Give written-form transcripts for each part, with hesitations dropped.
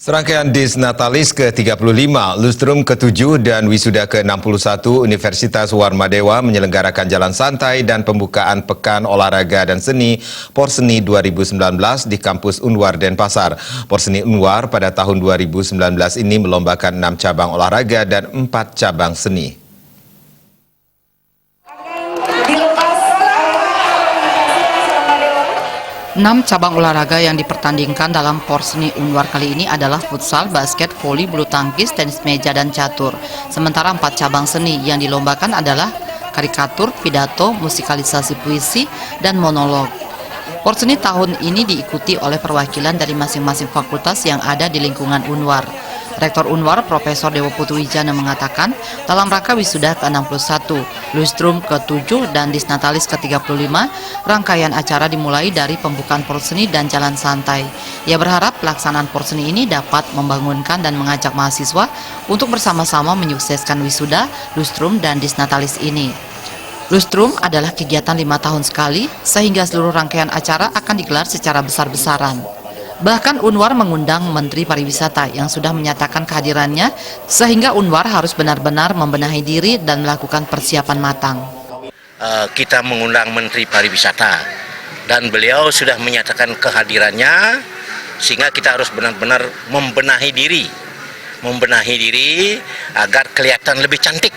Serangkaian Disnatalis ke-35, Lustrum ke-7 dan Wisuda ke-61 Universitas Warmadewa menyelenggarakan jalan santai dan pembukaan Pekan Olahraga dan Seni Porseni 2019 di kampus Unwar Denpasar. Porseni Unwar pada tahun 2019 ini melombakan 6 cabang olahraga dan 4 cabang seni. Enam cabang olahraga yang dipertandingkan dalam Porseni Unwar kali ini adalah futsal, basket, voli, bulu tangkis, tenis meja, dan catur. Sementara 4 cabang seni yang dilombakan adalah karikatur, pidato, musikalisasi puisi, dan monolog. Porseni tahun ini diikuti oleh perwakilan dari masing-masing fakultas yang ada di lingkungan Unwar. Rektor Unwar, Profesor Dewo Putuwijana mengatakan, dalam rangka wisuda ke-61, Lustrum ke-7 dan Disnatalis ke-35, rangkaian acara dimulai dari pembukaan Porseni dan jalan santai. Ia berharap pelaksanaan Porseni ini dapat membangunkan dan mengajak mahasiswa untuk bersama-sama menyukseskan wisuda, Lustrum, dan Disnatalis ini. Lustrum adalah kegiatan 5 tahun sekali, sehingga seluruh rangkaian acara akan digelar secara besar-besaran. Bahkan Unwar mengundang Menteri Pariwisata yang sudah menyatakan kehadirannya, sehingga Unwar harus benar-benar membenahi diri dan melakukan persiapan matang. Kita mengundang Menteri Pariwisata dan beliau sudah menyatakan kehadirannya, sehingga kita harus benar-benar membenahi diri agar kelihatan lebih cantik.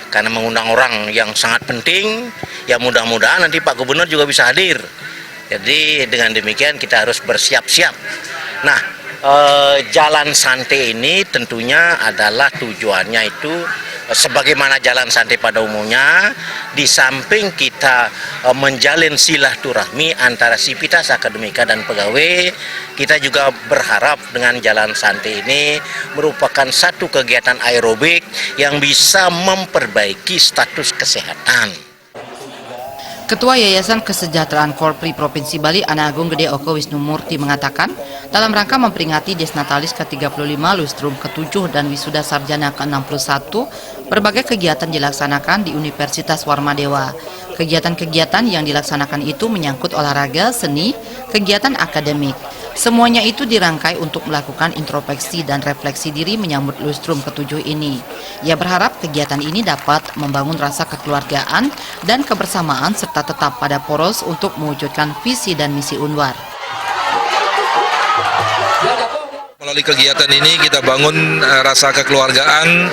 Karena mengundang orang yang sangat penting, ya mudah-mudahan nanti Pak Gubernur juga bisa hadir. Jadi dengan demikian kita harus bersiap-siap. Nah, jalan santai ini tentunya adalah tujuannya itu sebagaimana jalan santai pada umumnya, di samping kita menjalin silaturahmi antara sivitas akademika dan pegawai, kita juga berharap dengan jalan santai ini merupakan satu kegiatan aerobik yang bisa memperbaiki status kesehatan. Ketua Yayasan Kesejahteraan Korpri Provinsi Bali, Ana Agung Gede Oko Wisnumurti mengatakan, dalam rangka memperingati Disnatalis ke-35, Lustrum ke-7, dan Wisuda Sarjana ke-61, berbagai kegiatan dilaksanakan di Universitas Warmadewa. Kegiatan-kegiatan yang dilaksanakan itu menyangkut olahraga, seni, kegiatan akademik. Semuanya itu dirangkai untuk melakukan introspeksi dan refleksi diri menyambut Lustrum ke-7 ini. Ia berharap kegiatan ini dapat membangun rasa kekeluargaan dan kebersamaan serta tetap pada poros untuk mewujudkan visi dan misi Unwar. Melalui kegiatan ini kita bangun rasa kekeluargaan,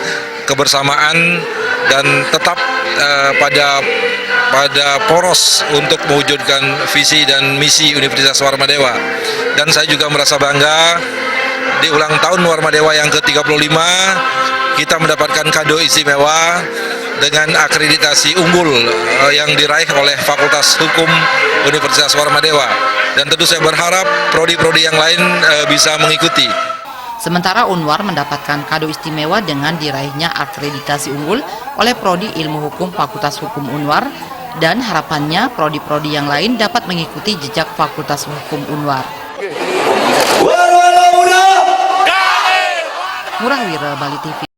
kebersamaan, dan tetap pada poros untuk mewujudkan visi dan misi Universitas Warmadewa. Dan saya juga merasa bangga di ulang tahun Warmadewa yang ke-35 kita mendapatkan kado istimewa dengan akreditasi unggul yang diraih oleh Fakultas Hukum Universitas Warmadewa. Dan tentu saya berharap prodi-prodi yang lain bisa mengikuti. Sementara Unwar mendapatkan kado istimewa dengan diraihnya akreditasi unggul oleh Prodi Ilmu Hukum Fakultas Hukum Unwar, dan harapannya prodi-prodi yang lain dapat mengikuti jejak Fakultas Hukum Unwar. Murah Wira, Bali TV.